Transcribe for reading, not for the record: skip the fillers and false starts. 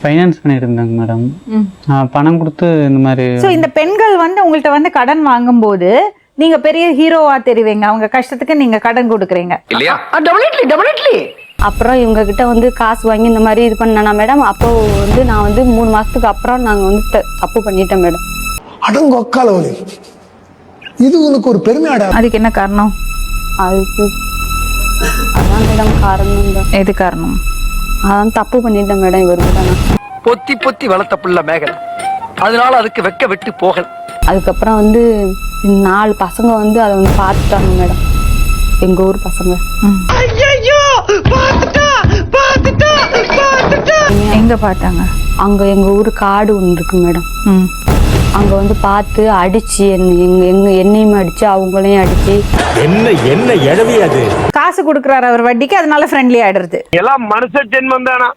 Finance பண்ணிட்டு இருந்தாங்க madam. பணம் கொடுத்து இந்த மாதிரி. ஸோ இந்த பெண்கள் வந்து உங்கள்கிட்ட வந்து கடன் வாங்கும்போது நீங்க பெரிய ஹீரோவா தெரிவிங்க, அவங்க கஷ்டத்துக்கு நீங்க கடன் கொடுக்குறீங்க இல்லையா? அப்புறம் இவங்க கிட்ட வந்து காசு வாங்கி இந்த மாதிரி இது பண்ணனா மேடம். அப்போ வந்து நான் வந்து 3 மாசத்துக்கு அப்புறம் நாங்க வந்து தப்பு பண்ணிட்டேன் மேடம். அடங்கொக்காலவனே, இது உனக்கு ஒரு பெருமையாடா? அதுக்கு என்ன காரணம்? அதுக்கு அதான் மேடம் காரணம் தான். எது காரணம்? அதான் தப்பு பண்ணிட்டேன் மேடம். இவரு கூட நான் பொத்தி பொத்தி வளர்த்த புள்ள மேகல், அதனால அதுக்கு வெக்க விட்டு போகல். அதுக்கப்புறம் வந்து 4 பசங்க வந்து அதை வந்து பார்த்துட்டாங்க மேடம், எங்க ஊர் பசங்க. எங்க பார்த்தாங்க? அங்க எங்க ஊர் காடு ஒன்று இருக்கு மேடம். அங்க வந்து பார்த்து அடிச்சு என்னையுமே அடிச்சு அவங்களையும் அடிச்சு. என்ன எழவி அது? காசு கொடுக்குறாரு அவர் வட்டிக்கு, அதனால ஃப்ரெண்ட்லி ஆயிடுறது. எல்லாம் மனுஷ ஜென்மம் தானா?